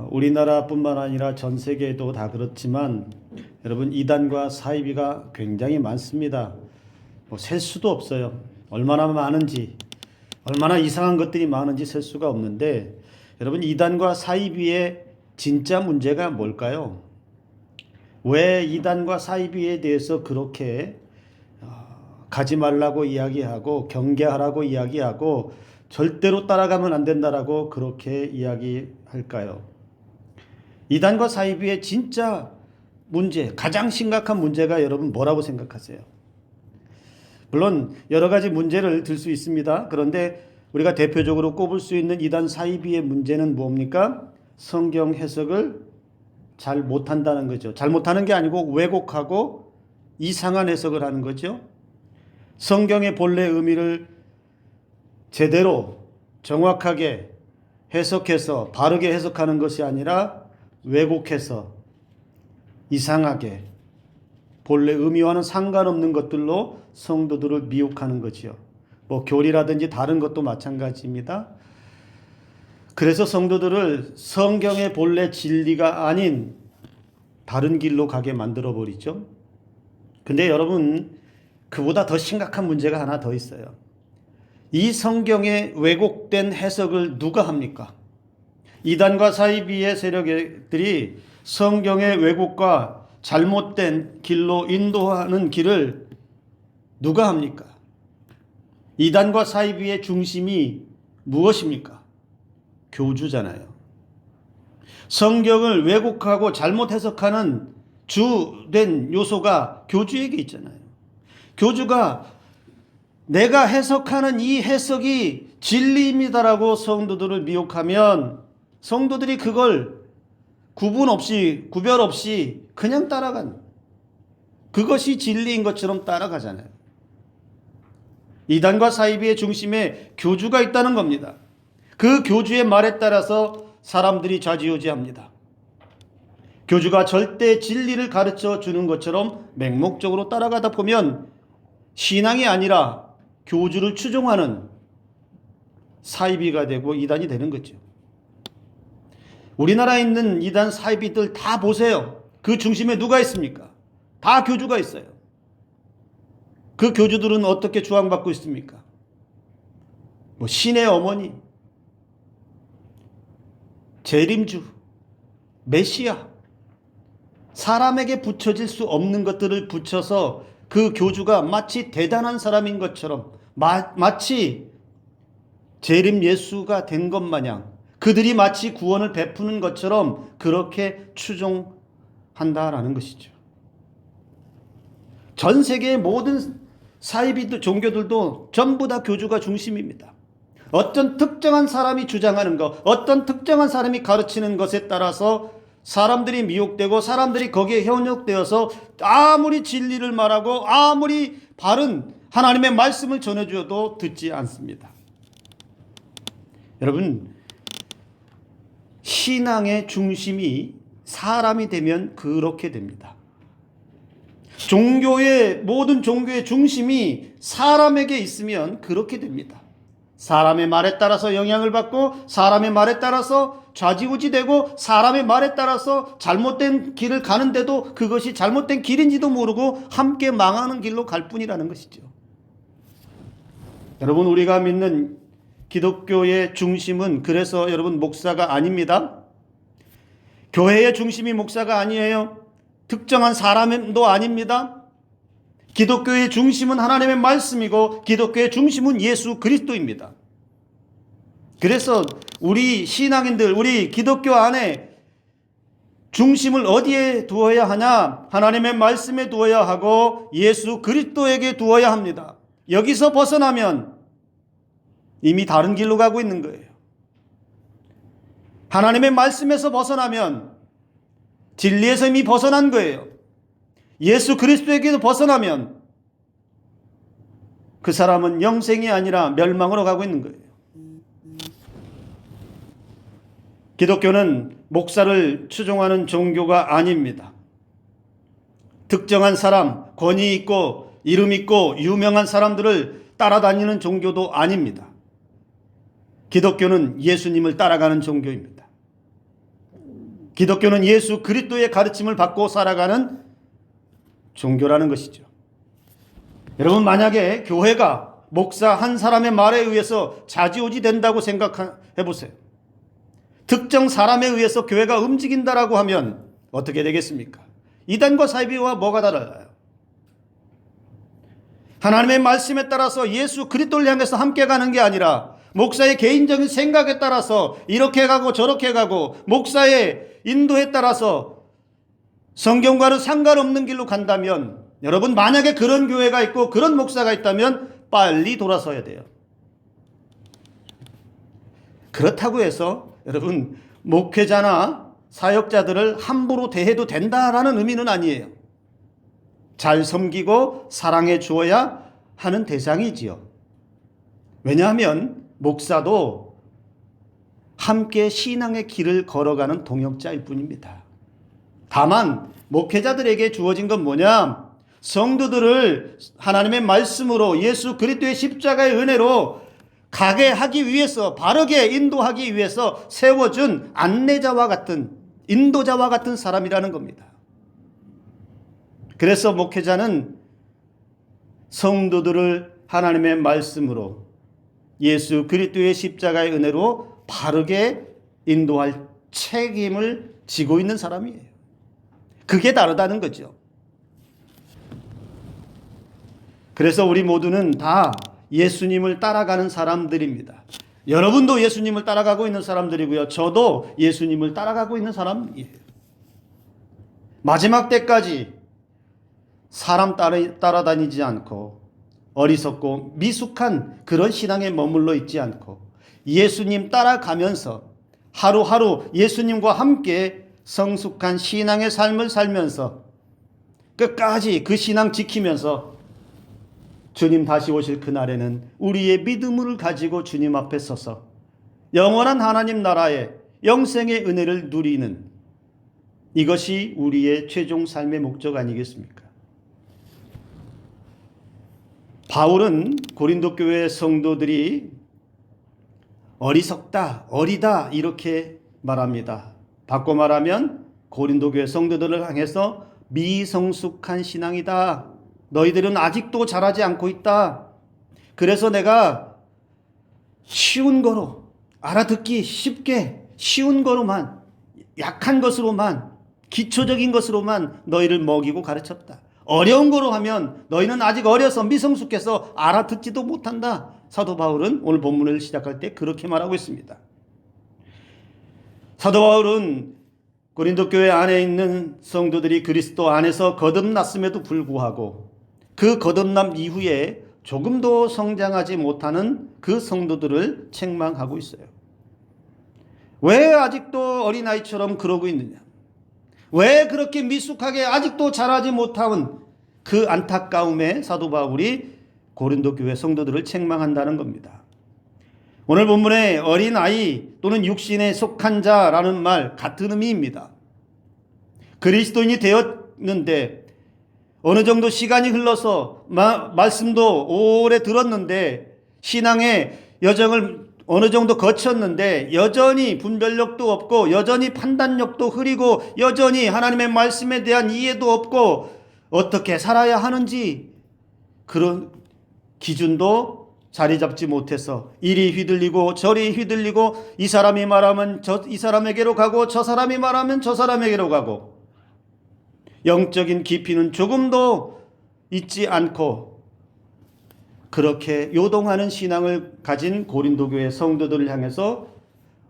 우리나라뿐만 아니라 전 세계도 다 그렇지만 여러분 이단과 사이비가 굉장히 많습니다. 셀 수도 없어요. 얼마나 많은지, 얼마나 이상한 것들이 많은지 셀 수가 없는데 여러분 이단과 사이비의 진짜 문제가 뭘까요? 왜 이단과 사이비에 대해서 그렇게 가지 말라고 이야기하고 경계하라고 이야기하고 절대로 따라가면 안 된다라고 그렇게 이야기할까요? 이단과 사이비의 진짜 문제, 가장 심각한 문제가 여러분 뭐라고 생각하세요? 물론 여러 가지 문제를 들 수 있습니다. 그런데 우리가 대표적으로 꼽을 수 있는 이단 사이비의 문제는 뭡니까? 성경 해석을 잘 못한다는 거죠. 잘 못하는 게 아니고 왜곡하고 이상한 해석을 하는 거죠. 성경의 본래 의미를 제대로 정확하게 해석해서 바르게 해석하는 것이 아니라 왜곡해서 이상하게 본래 의미와는 상관없는 것들로 성도들을 미혹하는 거지요. 교리라든지 다른 것도 마찬가지입니다. 그래서 성도들을 성경의 본래 진리가 아닌 다른 길로 가게 만들어 버리죠. 근데 여러분, 그보다 더 심각한 문제가 하나 더 있어요. 이 성경의 왜곡된 해석을 누가 합니까? 이단과 사이비의 세력들이 성경의 왜곡과 잘못된 길로 인도하는 길을 누가 합니까? 이단과 사이비의 중심이 무엇입니까? 교주잖아요. 성경을 왜곡하고 잘못 해석하는 주된 요소가 교주에게 있잖아요. 교주가 내가 해석하는 이 해석이 진리입니다라고 성도들을 미혹하면 성도들이 그걸 구별 없이 그냥 따라간, 그것이 진리인 것처럼 따라가잖아요. 이단과 사이비의 중심에 교주가 있다는 겁니다. 그 교주의 말에 따라서 사람들이 좌지우지합니다. 교주가 절대 진리를 가르쳐 주는 것처럼 맹목적으로 따라가다 보면 신앙이 아니라 교주를 추종하는 사이비가 되고 이단이 되는 거죠. 우리나라에 있는 이단 사이비들 다 보세요. 그 중심에 누가 있습니까? 다 교주가 있어요. 그 교주들은 어떻게 주앙받고 있습니까? 신의 어머니, 재림주, 메시아, 사람에게 붙여질 수 없는 것들을 붙여서 그 교주가 마치 대단한 사람인 것처럼, 마치 재림 예수가 된 것 마냥, 그들이 마치 구원을 베푸는 것처럼 그렇게 추종한다라는 것이죠. 전 세계의 모든 사이비들, 종교들도 전부 다 교주가 중심입니다. 어떤 특정한 사람이 주장하는 것, 어떤 특정한 사람이 가르치는 것에 따라서 사람들이 미혹되고 사람들이 거기에 현혹되어서 아무리 진리를 말하고 아무리 바른 하나님의 말씀을 전해줘도 듣지 않습니다. 여러분, 신앙의 중심이 사람이 되면 그렇게 됩니다. 모든 종교의 중심이 사람에게 있으면 그렇게 됩니다. 사람의 말에 따라서 영향을 받고 사람의 말에 따라서 좌지우지되고 사람의 말에 따라서 잘못된 길을 가는데도 그것이 잘못된 길인지도 모르고 함께 망하는 길로 갈 뿐이라는 것이죠. 여러분, 우리가 믿는 기독교의 중심은 그래서 여러분 목사가 아닙니다. 교회의 중심이 목사가 아니에요. 특정한 사람도 아닙니다. 기독교의 중심은 하나님의 말씀이고 기독교의 중심은 예수 그리스도입니다. 그래서 우리 신앙인들, 우리 기독교 안에 중심을 어디에 두어야 하냐? 하나님의 말씀에 두어야 하고 예수 그리스도에게 두어야 합니다. 여기서 벗어나면 이미 다른 길로 가고 있는 거예요. 하나님의 말씀에서 벗어나면 진리에서 이미 벗어난 거예요. 예수 그리스도에게도 벗어나면 그 사람은 영생이 아니라 멸망으로 가고 있는 거예요. 기독교는 목사를 추종하는 종교가 아닙니다. 특정한 사람, 권위 있고 이름 있고 유명한 사람들을 따라다니는 종교도 아닙니다. 기독교는 예수님을 따라가는 종교입니다. 기독교는 예수 그리스도의 가르침을 받고 살아가는 종교라는 것이죠. 여러분, 만약에 교회가 목사 한 사람의 말에 의해서 좌지우지 된다고 생각해 보세요. 특정 사람에 의해서 교회가 움직인다라고 하면 어떻게 되겠습니까? 이단과 사이비와 뭐가 달라요? 하나님의 말씀에 따라서 예수 그리스도를 향해서 함께 가는 게 아니라 목사의 개인적인 생각에 따라서 이렇게 가고 저렇게 가고 목사의 인도에 따라서 성경과는 상관없는 길로 간다면, 여러분, 만약에 그런 교회가 있고 그런 목사가 있다면 빨리 돌아서야 돼요. 그렇다고 해서 여러분, 목회자나 사역자들을 함부로 대해도 된다라는 의미는 아니에요. 잘 섬기고 사랑해 주어야 하는 대상이지요. 왜냐하면 목사도 함께 신앙의 길을 걸어가는 동역자일 뿐입니다. 다만 목회자들에게 주어진 건 뭐냐? 성도들을 하나님의 말씀으로 예수 그리스도의 십자가의 은혜로 가게 하기 위해서, 바르게 인도하기 위해서 세워준 안내자와 같은, 인도자와 같은 사람이라는 겁니다. 그래서 목회자는 성도들을 하나님의 말씀으로 예수 그리스도의 십자가의 은혜로 바르게 인도할 책임을 지고 있는 사람이에요. 그게 다르다는 거죠. 그래서 우리 모두는 다 예수님을 따라가는 사람들입니다. 여러분도 예수님을 따라가고 있는 사람들이고요. 저도 예수님을 따라가고 있는 사람이에요. 마지막 때까지 사람 따라다니지 않고 어리석고 미숙한 그런 신앙에 머물러 있지 않고 예수님 따라가면서 하루하루 예수님과 함께 성숙한 신앙의 삶을 살면서 끝까지 그 신앙 지키면서 주님 다시 오실 그날에는 우리의 믿음을 가지고 주님 앞에 서서 영원한 하나님 나라의 영생의 은혜를 누리는, 이것이 우리의 최종 삶의 목적 아니겠습니까? 바울은 고린도 교회 성도들이 어리석다, 어리다 이렇게 말합니다. 바꿔 말하면 고린도 교회 성도들을 향해서 미성숙한 신앙이다. 너희들은 아직도 자라지 않고 있다. 그래서 내가 쉬운 거로, 알아듣기 쉽게 쉬운 거로만, 약한 것으로만, 기초적인 것으로만 너희를 먹이고 가르쳤다. 어려운 거로 하면 너희는 아직 어려서 미성숙해서 알아듣지도 못한다. 사도 바울은 오늘 본문을 시작할 때 그렇게 말하고 있습니다. 사도 바울은 고린도 교회 안에 있는 성도들이 그리스도 안에서 거듭났음에도 불구하고 그 거듭남 이후에 조금도 성장하지 못하는 그 성도들을 책망하고 있어요. 왜 아직도 어린아이처럼 그러고 있느냐? 왜 그렇게 미숙하게 아직도 자라지 못한 그 안타까움에 사도 바울이 고린도 교회 성도들을 책망한다는 겁니다. 오늘 본문에 어린아이 또는 육신에 속한 자라는 말 같은 의미입니다. 그리스도인이 되었는데 어느 정도 시간이 흘러서 말씀도 오래 들었는데 신앙의 여정을 어느 정도 거쳤는데 여전히 분별력도 없고 여전히 판단력도 흐리고 여전히 하나님의 말씀에 대한 이해도 없고 어떻게 살아야 하는지 그런 기준도 자리 잡지 못해서 이리 휘둘리고 저리 휘둘리고 이 사람이 말하면 이 사람에게로 가고 저 사람이 말하면 저 사람에게로 가고 영적인 깊이는 조금도 있지 않고 그렇게 요동하는 신앙을 가진 고린도 교회 성도들을 향해서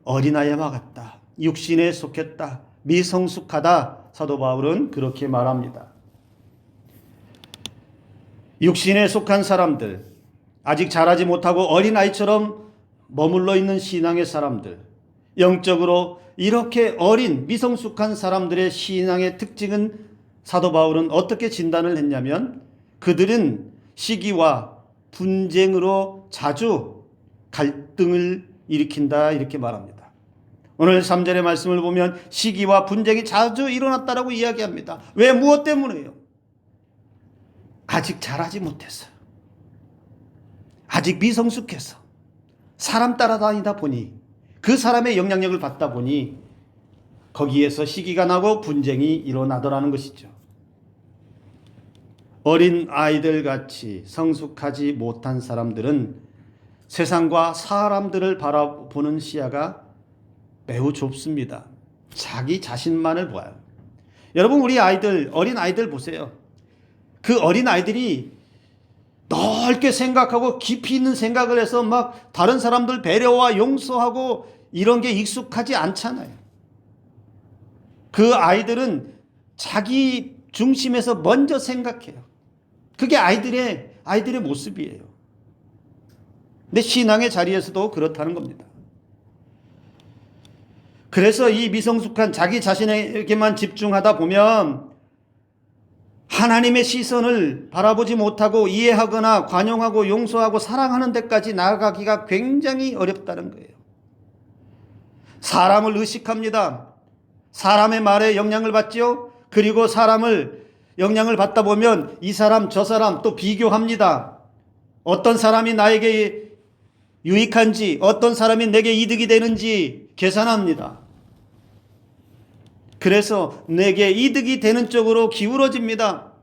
어린아이와 같다, 육신에 속했다, 미성숙하다, 사도 바울은 그렇게 말합니다. 육신에 속한 사람들, 아직 자라지 못하고 어린아이처럼 머물러 있는 신앙의 사람들, 영적으로 이렇게 어린 미성숙한 사람들의 신앙의 특징은 사도 바울은 어떻게 진단을 했냐면 그들은 시기와 분쟁으로 자주 갈등을 일으킨다 이렇게 말합니다. 오늘 3절의 말씀을 보면 시기와 분쟁이 자주 일어났다라고 이야기합니다. 왜? 무엇 때문에요? 아직 자라지 못해서, 아직 미성숙해서 사람 따라다니다 보니 그 사람의 영향력을 받다 보니 거기에서 시기가 나고 분쟁이 일어나더라는 것이죠. 어린 아이들 같이 성숙하지 못한 사람들은 세상과 사람들을 바라보는 시야가 매우 좁습니다. 자기 자신만을 보아요. 여러분, 우리 아이들, 어린 아이들 보세요. 그 어린 아이들이 넓게 생각하고 깊이 있는 생각을 해서 막 다른 사람들 배려와 용서하고 이런 게 익숙하지 않잖아요. 그 아이들은 자기 중심에서 먼저 생각해요. 그게 아이들의 모습이에요. 근데 신앙의 자리에서도 그렇다는 겁니다. 그래서 이 미성숙한 자기 자신에게만 집중하다 보면 하나님의 시선을 바라보지 못하고 이해하거나 관용하고 용서하고 사랑하는 데까지 나아가기가 굉장히 어렵다는 거예요. 사람을 의식합니다. 사람의 말에 영향을 받죠. 그리고 사람을 영향을 받다 보면 이 사람 저 사람 또 비교합니다. 어떤 사람이 나에게 유익한지, 어떤 사람이 내게 이득이 되는지 계산합니다. 그래서 내게 이득이 되는 쪽으로 기울어집니다.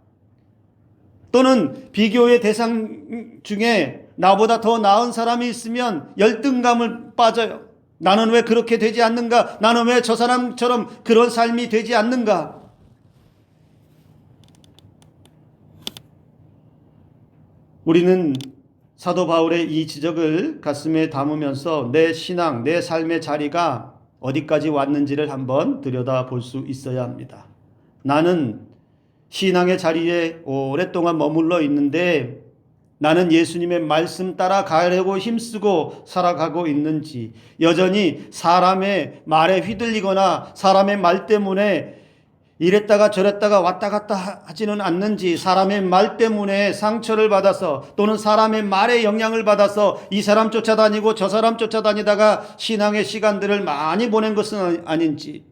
또는 비교의 대상 중에 나보다 더 나은 사람이 있으면 열등감을 빠져요. 나는 왜 그렇게 되지 않는가? 나는 왜 저 사람처럼 그런 삶이 되지 않는가? 우리는 사도 바울의 이 지적을 가슴에 담으면서 내 신앙, 내 삶의 자리가 어디까지 왔는지를 한번 들여다볼 수 있어야 합니다. 나는 신앙의 자리에 오랫동안 머물러 있는데 나는 예수님의 말씀 따라 가려고 힘쓰고 살아가고 있는지, 여전히 사람의 말에 휘둘리거나 사람의 말 때문에 이랬다가 저랬다가 왔다 갔다 하지는 않는지, 사람의 말 때문에 상처를 받아서 또는 사람의 말에 영향을 받아서 이 사람 쫓아다니고 저 사람 쫓아다니다가 신앙의 시간들을 많이 보낸 것은 아닌지,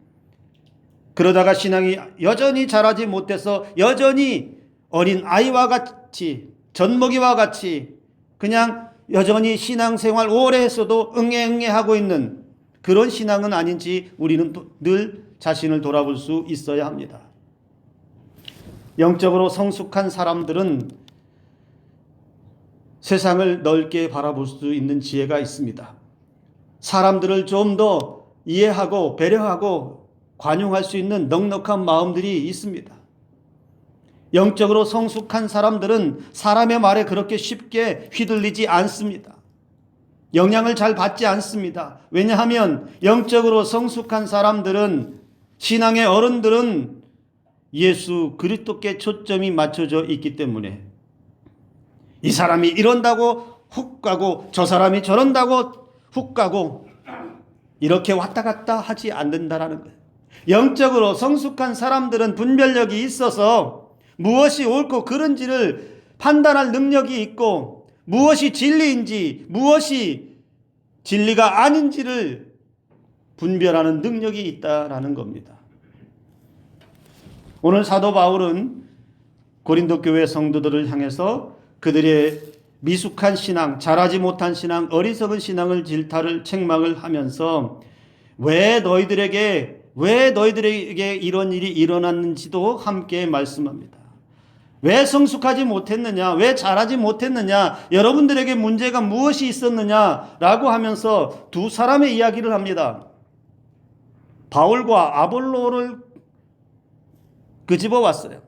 그러다가 신앙이 여전히 자라지 못해서 여전히 어린 아이와 같이 젖먹이와 같이 그냥 여전히 신앙생활 오래 했어도 응애응애 하고 있는 그런 신앙은 아닌지 우리는 늘 자신을 돌아볼 수 있어야 합니다. 영적으로 성숙한 사람들은 세상을 넓게 바라볼 수 있는 지혜가 있습니다. 사람들을 좀 더 이해하고 배려하고 관용할 수 있는 넉넉한 마음들이 있습니다. 영적으로 성숙한 사람들은 사람의 말에 그렇게 쉽게 휘둘리지 않습니다. 영향을 잘 받지 않습니다. 왜냐하면 영적으로 성숙한 사람들은, 신앙의 어른들은 예수 그리스도께 초점이 맞춰져 있기 때문에 이 사람이 이런다고 훅 가고 저 사람이 저런다고 훅 가고 이렇게 왔다 갔다 하지 않는다라는 거예요. 영적으로 성숙한 사람들은 분별력이 있어서 무엇이 옳고 그른지를 판단할 능력이 있고 무엇이 진리인지 무엇이 진리가 아닌지를 분별하는 능력이 있다라는 겁니다. 오늘 사도 바울은 고린도 교회 성도들을 향해서 그들의 미숙한 신앙, 자라지 못한 신앙, 어리석은 신앙을 질타를 책망을 하면서 왜 너희들에게 이런 일이 일어났는지도 함께 말씀합니다. 왜 성숙하지 못했느냐? 왜 자라지 못했느냐? 여러분들에게 문제가 무엇이 있었느냐라고 하면서 두 사람의 이야기를 합니다. 바울과 아볼로를 끄집어 왔어요.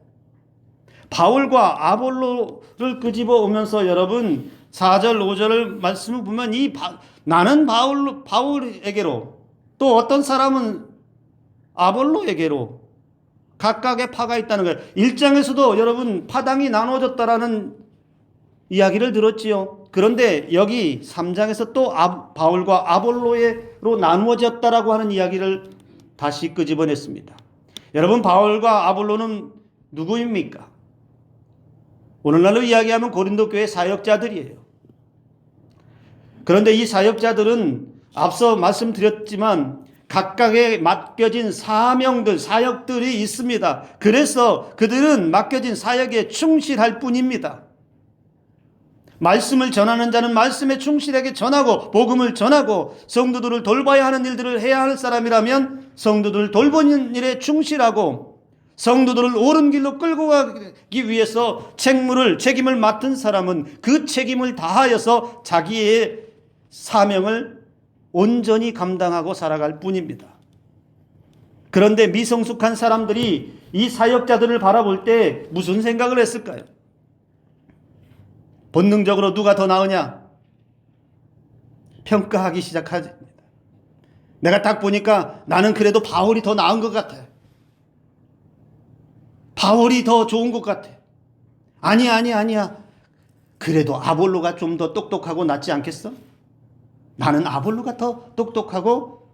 바울과 아볼로를 끄집어 오면서 여러분 4절 5절을 말씀을 보면 나는 바울에게로 또 어떤 사람은 아볼로에게로 각각의 파가 있다는 거예요. 1장에서도 여러분 파당이 나눠졌다라는 이야기를 들었지요. 그런데 여기 3장에서 또 바울과 아볼로로 나누어졌다라고 하는 이야기를 다시 끄집어냈습니다. 여러분, 바울과 아볼로는 누구입니까? 오늘날로 이야기하면 고린도 교회 사역자들이에요. 그런데 이 사역자들은 앞서 말씀드렸지만 각각의 맡겨진 사명들, 사역들이 있습니다. 그래서 그들은 맡겨진 사역에 충실할 뿐입니다. 말씀을 전하는 자는 말씀에 충실하게 전하고 복음을 전하고 성도들을 돌봐야 하는 일들을 해야 할 사람이라면 성도들을 돌보는 일에 충실하고 성도들을 옳은 길로 끌고 가기 위해서 책임을 맡은 사람은 그 책임을 다하여서 자기의 사명을 온전히 감당하고 살아갈 뿐입니다. 그런데 미성숙한 사람들이 이 사역자들을 바라볼 때 무슨 생각을 했을까요? 본능적으로 누가 더 나으냐? 평가하기 시작합니다. 내가 딱 보니까 나는 그래도 바울이 더 나은 것 같아. 바울이 더 좋은 것 같아. 아니야. 그래도 아볼로가 좀 더 똑똑하고 낫지 않겠어? 나는 아볼로가 더 똑똑하고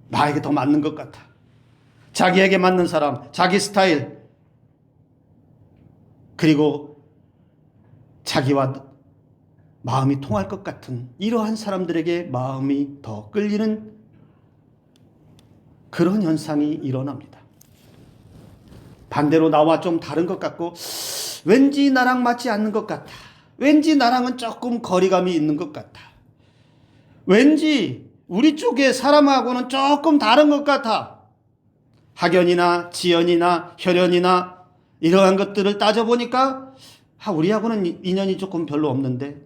나에게 더 맞는 것 같아. 자기에게 맞는 사람, 자기 스타일, 그리고 자기와 마음이 통할 것 같은 이러한 사람들에게 마음이 더 끌리는 그런 현상이 일어납니다. 반대로 나와 좀 다른 것 같고 왠지 나랑 맞지 않는 것 같아. 왠지 나랑은 조금 거리감이 있는 것 같아. 왠지 우리 쪽의 사람하고는 조금 다른 것 같아. 학연이나 지연이나 혈연이나 이러한 것들을 따져보니까 우리하고는 인연이 조금 별로 없는데,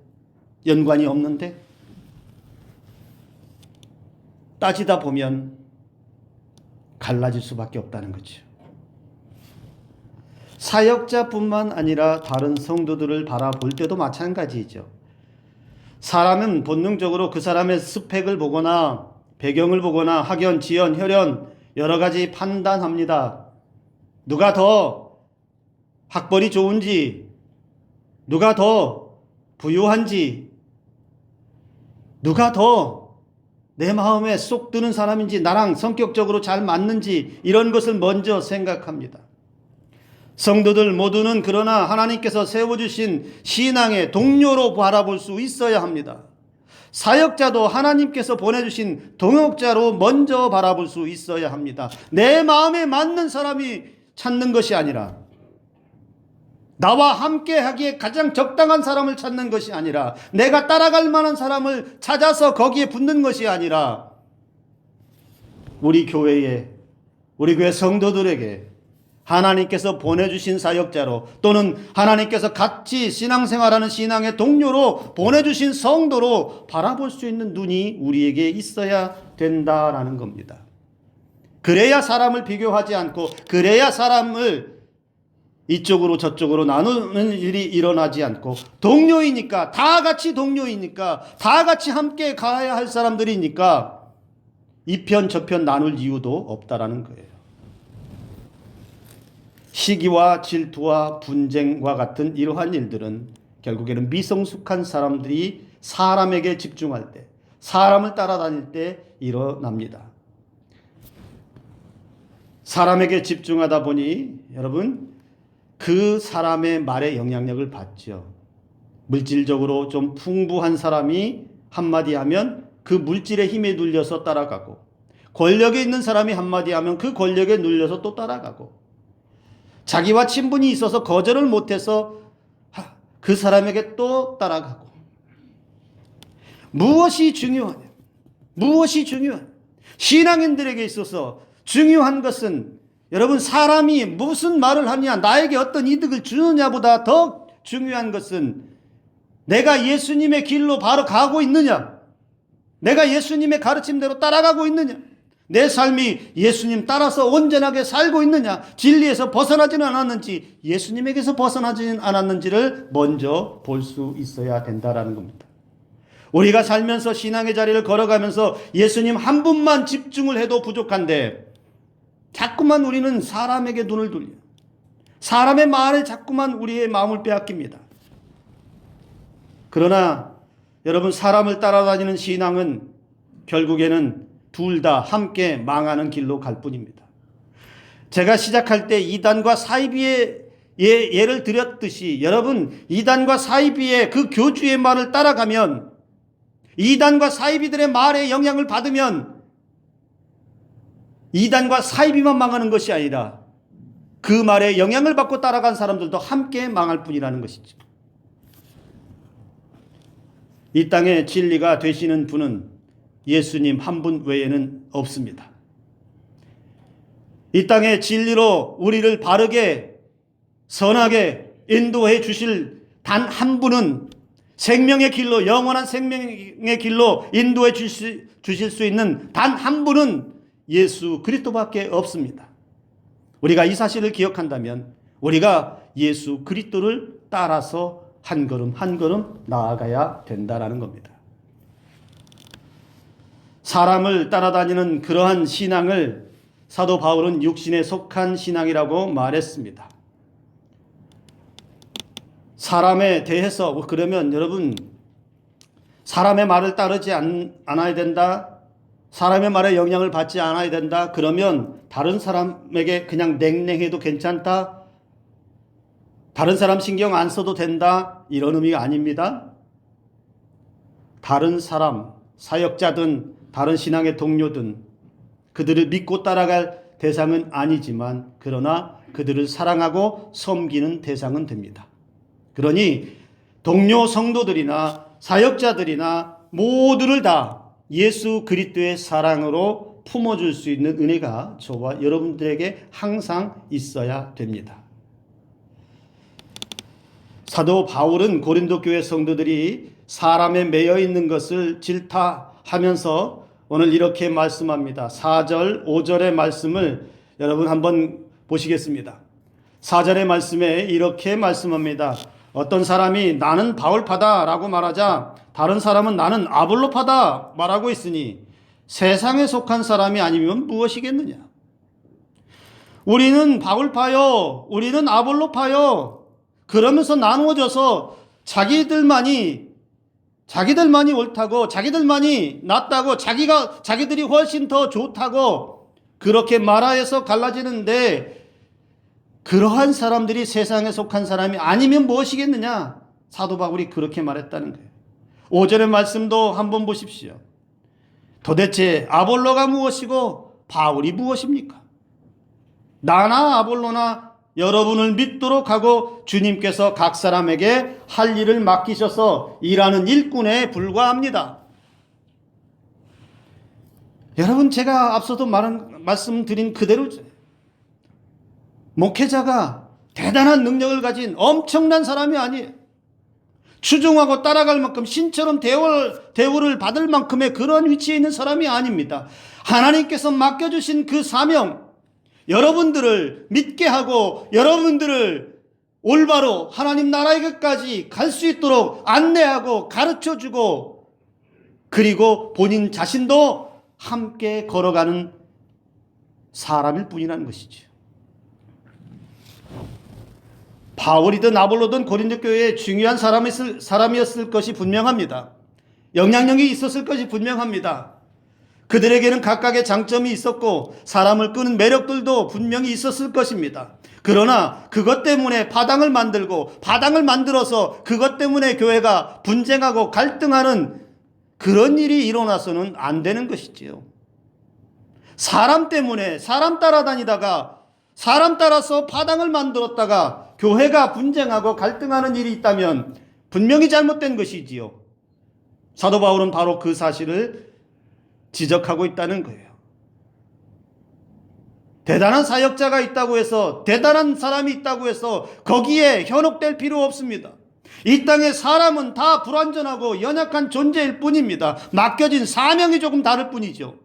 연관이 없는데, 따지다 보면 갈라질 수밖에 없다는 거죠. 사역자뿐만 아니라 다른 성도들을 바라볼 때도 마찬가지죠. 사람은 본능적으로 그 사람의 스펙을 보거나 배경을 보거나 학연, 지연, 혈연 여러 가지 판단합니다. 누가 더 학벌이 좋은지, 누가 더 부유한지, 누가 더 내 마음에 쏙 드는 사람인지, 나랑 성격적으로 잘 맞는지, 이런 것을 먼저 생각합니다. 성도들 모두는 그러나 하나님께서 세워주신 신앙의 동료로 바라볼 수 있어야 합니다. 사역자도 하나님께서 보내주신 동역자로 먼저 바라볼 수 있어야 합니다. 내 마음에 맞는 사람이 찾는 것이 아니라, 나와 함께 하기에 가장 적당한 사람을 찾는 것이 아니라, 내가 따라갈 만한 사람을 찾아서 거기에 붙는 것이 아니라, 우리 교회 성도들에게 하나님께서 보내주신 사역자로, 또는 하나님께서 같이 신앙생활하는 신앙의 동료로 보내주신 성도로 바라볼 수 있는 눈이 우리에게 있어야 된다라는 겁니다. 그래야 사람을 비교하지 않고, 그래야 사람을 이쪽으로 저쪽으로 나누는 일이 일어나지 않고, 동료이니까, 다 같이 동료이니까, 다 같이 함께 가야 할 사람들이니까 이 편 저 편 나눌 이유도 없다라는 거예요. 시기와 질투와 분쟁과 같은 이러한 일들은 결국에는 미성숙한 사람들이 사람에게 집중할 때, 사람을 따라다닐 때 일어납니다. 사람에게 집중하다 보니 여러분, 그 사람의 말에 영향력을 받죠. 물질적으로 좀 풍부한 사람이 한마디 하면 그 물질의 힘에 눌려서 따라가고, 권력에 있는 사람이 한마디 하면 그 권력에 눌려서 또 따라가고, 자기와 친분이 있어서 거절을 못해서 그 사람에게 또 따라가고. 무엇이 중요하냐? 신앙인들에게 있어서 중요한 것은, 여러분, 사람이 무슨 말을 하느냐, 나에게 어떤 이득을 주느냐보다 더 중요한 것은 내가 예수님의 길로 바로 가고 있느냐, 내가 예수님의 가르침대로 따라가고 있느냐, 내 삶이 예수님 따라서 온전하게 살고 있느냐, 진리에서 벗어나지는 않았는지, 예수님에게서 벗어나지는 않았는지를 먼저 볼 수 있어야 된다라는 겁니다. 우리가 살면서 신앙의 자리를 걸어가면서 예수님 한 분만 집중을 해도 부족한데, 자꾸만 우리는 사람에게 눈을 돌려, 사람의 말에 자꾸만 우리의 마음을 빼앗깁니다. 그러나 여러분, 사람을 따라다니는 신앙은 결국에는 둘 다 함께 망하는 길로 갈 뿐입니다. 제가 시작할 때 이단과 사이비의 예를 드렸듯이, 여러분, 이단과 사이비의 그 교주의 말을 따라가면, 이단과 사이비들의 말에 영향을 받으면 이단과 사이비만 망하는 것이 아니라 그 말에 영향을 받고 따라간 사람들도 함께 망할 뿐이라는 것이죠. 이 땅에 진리가 되시는 분은 예수님 한 분 외에는 없습니다. 이 땅의 진리로 우리를 바르게 선하게 인도해 주실 단 한 분은 생명의 길로, 영원한 생명의 길로 인도해 주실 수 있는 단 한 분은 예수 그리스도밖에 없습니다. 우리가 이 사실을 기억한다면 우리가 예수 그리스도를 따라서 한 걸음 한 걸음 나아가야 된다라는 겁니다. 사람을 따라다니는 그러한 신앙을 사도 바울은 육신에 속한 신앙이라고 말했습니다. 사람에 대해서 그러면 여러분, 사람의 말을 따르지 않아야 된다, 사람의 말에 영향을 받지 않아야 된다, 그러면 다른 사람에게 그냥 냉랭해도 괜찮다, 다른 사람 신경 안 써도 된다, 이런 의미가 아닙니다. 다른 사람, 사역자든 다른 신앙의 동료든 그들을 믿고 따라갈 대상은 아니지만 그러나 그들을 사랑하고 섬기는 대상은 됩니다. 그러니 동료 성도들이나 사역자들이나 모두를 다 예수 그리스도의 사랑으로 품어줄 수 있는 은혜가 저와 여러분들에게 항상 있어야 됩니다. 사도 바울은 고린도 교회 성도들이 사람에 매여 있는 것을 질타하면서 오늘 이렇게 말씀합니다. 4절, 5절의 말씀을 여러분 한번 보시겠습니다. 4절의 말씀에 이렇게 말씀합니다. 어떤 사람이 나는 바울파다 라고 말하자 다른 사람은 나는 아볼로파다 말하고 있으니 세상에 속한 사람이 아니면 무엇이겠느냐. 우리는 바울파요, 우리는 아볼로파요, 그러면서 나누어져서 자기들만이 옳다고, 자기들만이 낫다고, 자기들이 훨씬 더 좋다고 그렇게 말하여서 갈라지는데, 그러한 사람들이 세상에 속한 사람이 아니면 무엇이겠느냐. 사도 바울이 그렇게 말했다는 거예요. 5절의 말씀도 한번 보십시오. 도대체 아볼로가 무엇이고 바울이 무엇입니까? 나나 아볼로나 여러분을 믿도록 하고 주님께서 각 사람에게 할 일을 맡기셔서 일하는 일꾼에 불과합니다. 여러분, 제가 앞서도 말씀드린 그대로죠. 목회자가 대단한 능력을 가진 엄청난 사람이 아니에요. 추종하고 따라갈 만큼 신처럼 대우를 받을 만큼의 그런 위치에 있는 사람이 아닙니다. 하나님께서 맡겨주신 그 사명, 여러분들을 믿게 하고 여러분들을 올바로 하나님 나라의 끝까지 갈 수 있도록 안내하고 가르쳐주고, 그리고 본인 자신도 함께 걸어가는 사람일 뿐이라는 것이죠. 바울이든 아볼로든 고린도 교회에 중요한 사람이었을 것이 분명합니다. 영향력이 있었을 것이 분명합니다. 그들에게는 각각의 장점이 있었고 사람을 끄는 매력들도 분명히 있었을 것입니다. 그러나 그것 때문에 파당을 만들어서 그것 때문에 교회가 분쟁하고 갈등하는 그런 일이 일어나서는 안 되는 것이지요. 사람 때문에 사람 따라다니다가 사람 따라서 파당을 만들었다가 교회가 분쟁하고 갈등하는 일이 있다면 분명히 잘못된 것이지요. 사도 바울은 바로 그 사실을 지적하고 있다는 거예요. 대단한 사역자가 있다고 해서, 대단한 사람이 있다고 해서 거기에 현혹될 필요 없습니다. 이 땅의 사람은 다 불완전하고 연약한 존재일 뿐입니다. 맡겨진 사명이 조금 다를 뿐이죠.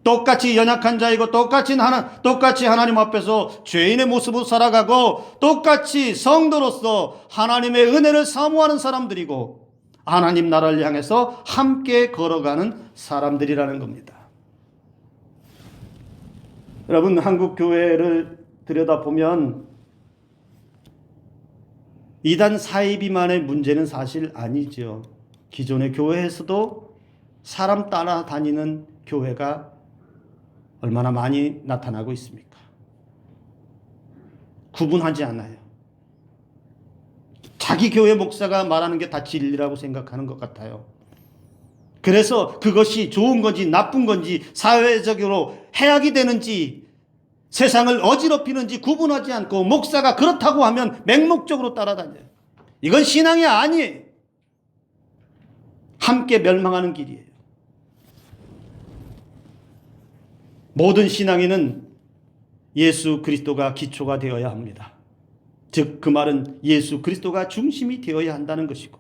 똑같이 연약한 자이고 똑같이 하나님 앞에서 죄인의 모습으로 살아가고 똑같이 성도로서 하나님의 은혜를 사모하는 사람들이고 하나님 나라를 향해서 함께 걸어가는 사람들이라는 겁니다. 여러분, 한국 교회를 들여다보면 이단 사이비만의 문제는 사실 아니죠. 기존의 교회에서도 사람 따라다니는 교회가 얼마나 많이 나타나고 있습니까? 구분하지 않아요. 자기 교회 목사가 말하는 게 다 진리라고 생각하는 것 같아요. 그래서 그것이 좋은 건지 나쁜 건지 사회적으로 해악이 되는지 세상을 어지럽히는지 구분하지 않고 목사가 그렇다고 하면 맹목적으로 따라다녀요. 이건 신앙이 아니에요. 함께 멸망하는 길이에요. 모든 신앙에는 예수 그리스도가 기초가 되어야 합니다. 즉 그 말은 예수 그리스도가 중심이 되어야 한다는 것이고,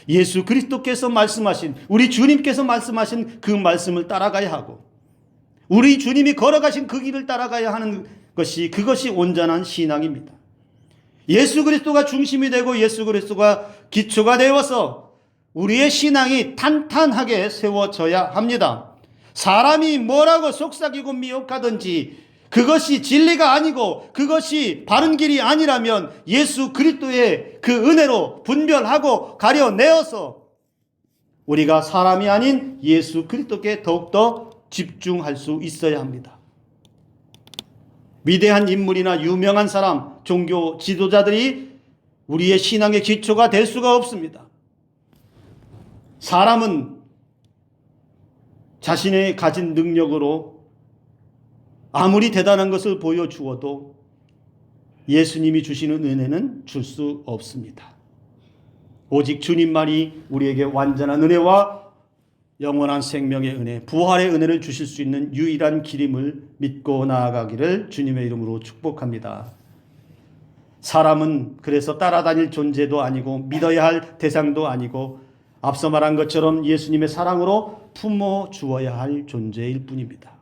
예수 그리스도께서 말씀하신, 우리 주님께서 말씀하신 그 말씀을 따라가야 하고, 우리 주님이 걸어가신 그 길을 따라가야 하는 것이, 그것이 온전한 신앙입니다. 예수 그리스도가 중심이 되고 예수 그리스도가 기초가 되어서 우리의 신앙이 탄탄하게 세워져야 합니다. 사람이 뭐라고 속삭이고 미혹하든지 그것이 진리가 아니고 그것이 바른 길이 아니라면 예수 그리스도의 그 은혜로 분별하고 가려내어서 우리가 사람이 아닌 예수 그리스도께 더욱더 집중할 수 있어야 합니다. 위대한 인물이나 유명한 사람, 종교 지도자들이 우리의 신앙의 기초가 될 수가 없습니다. 사람은 자신의 가진 능력으로 아무리 대단한 것을 보여주어도 예수님이 주시는 은혜는 줄 수 없습니다. 오직 주님만이 우리에게 완전한 은혜와 영원한 생명의 은혜, 부활의 은혜를 주실 수 있는 유일한 길임을 믿고 나아가기를 주님의 이름으로 축복합니다. 사람은 그래서 따라다닐 존재도 아니고 믿어야 할 대상도 아니고 앞서 말한 것처럼 예수님의 사랑으로 품어 주어야 할 존재일 뿐입니다.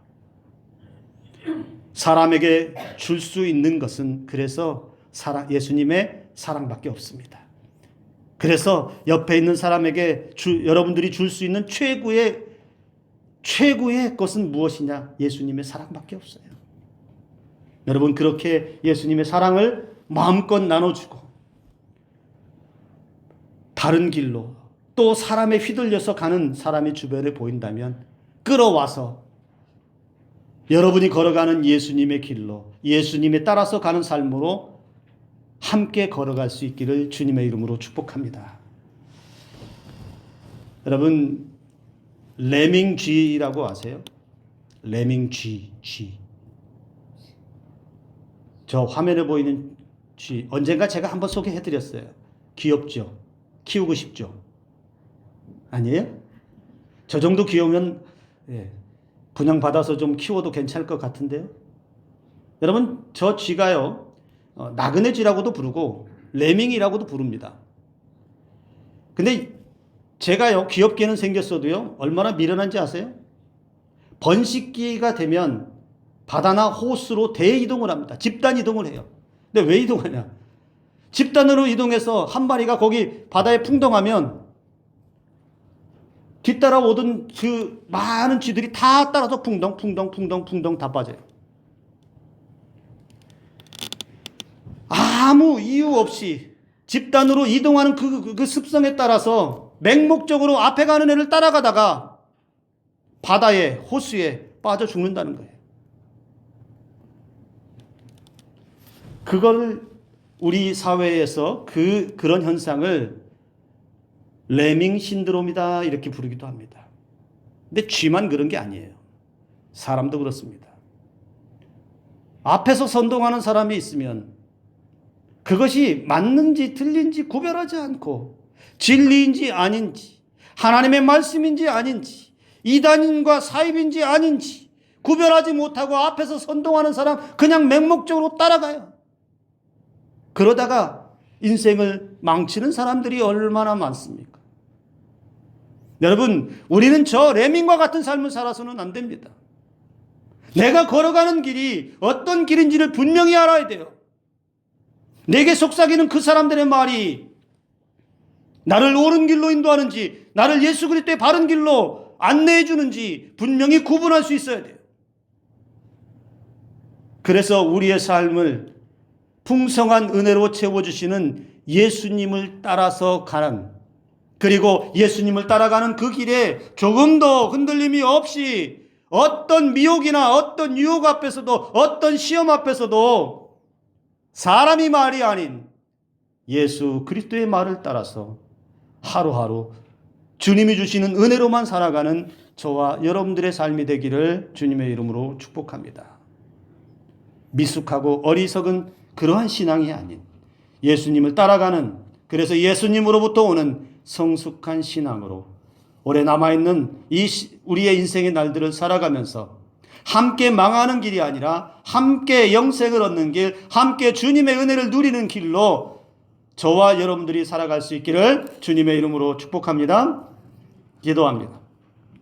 사람에게 줄 수 있는 것은 그래서 예수님의 사랑밖에 없습니다. 그래서 옆에 있는 사람에게 여러분들이 줄 수 있는 최고의 것은 무엇이냐? 예수님의 사랑밖에 없어요. 여러분, 그렇게 예수님의 사랑을 마음껏 나눠주고 다른 길로 또 사람에 휘둘려서 가는 사람이 주변에 보인다면 끌어와서 여러분이 걸어가는 예수님의 길로, 예수님에 따라서 가는 삶으로 함께 걸어갈 수 있기를 주님의 이름으로 축복합니다. 여러분, 레밍 G라고 아세요? 레밍 G. 저 화면에 보이는 G, 언젠가 제가 한번 소개해드렸어요. 귀엽죠? 키우고 싶죠? 아니에요? 저 정도 귀여우면 분양받아서 좀 키워도 괜찮을 것 같은데요. 여러분, 저 쥐가요, 나그네 쥐라고도 부르고 레밍이라고도 부릅니다. 근데 제가요, 귀엽게는 생겼어도요, 얼마나 미련한지 아세요? 번식기가 되면 바다나 호수로 대이동을 합니다. 집단 이동을 해요. 근데 왜 이동하냐? 집단으로 이동해서 한 마리가 거기 바다에 풍덩하면 뒤따라오던 그 많은 쥐들이 다 따라서 풍덩 다 빠져요. 아무 이유 없이 집단으로 이동하는 그 습성에 따라서 맹목적으로 앞에 가는 애를 따라가다가 바다에, 호수에 빠져 죽는다는 거예요. 그걸 우리 사회에서 그런 현상을 레밍 신드롬이다 이렇게 부르기도 합니다. 근데 쥐만 그런 게 아니에요. 사람도 그렇습니다. 앞에서 선동하는 사람이 있으면 그것이 맞는지 틀린지 구별하지 않고 진리인지 아닌지, 하나님의 말씀인지 아닌지, 이단인과 사입인지 아닌지 구별하지 못하고 앞에서 선동하는 사람 그냥 맹목적으로 따라가요. 그러다가 인생을 망치는 사람들이 얼마나 많습니까? 여러분, 우리는 저 레밍과 같은 삶을 살아서는 안 됩니다. 내가 걸어가는 길이 어떤 길인지를 분명히 알아야 돼요. 내게 속삭이는 그 사람들의 말이 나를 옳은 길로 인도하는지, 나를 예수 그리스도의 바른 길로 안내해 주는지 분명히 구분할 수 있어야 돼요. 그래서 우리의 삶을 풍성한 은혜로 채워주시는 예수님을 따라서 가는, 그리고 예수님을 따라가는 그 길에 조금 더 흔들림이 없이 어떤 미혹이나 어떤 유혹 앞에서도, 어떤 시험 앞에서도 사람이 말이 아닌 예수 그리스도의 말을 따라서 하루하루 주님이 주시는 은혜로만 살아가는 저와 여러분들의 삶이 되기를 주님의 이름으로 축복합니다. 미숙하고 어리석은 그러한 신앙이 아닌 예수님을 따라가는, 그래서 예수님으로부터 오는 성숙한 신앙으로 올해 남아있는 우리의 인생의 날들을 살아가면서 함께 망하는 길이 아니라 함께 영생을 얻는 길, 함께 주님의 은혜를 누리는 길로 저와 여러분들이 살아갈 수 있기를 주님의 이름으로 축복합니다. 기도합니다.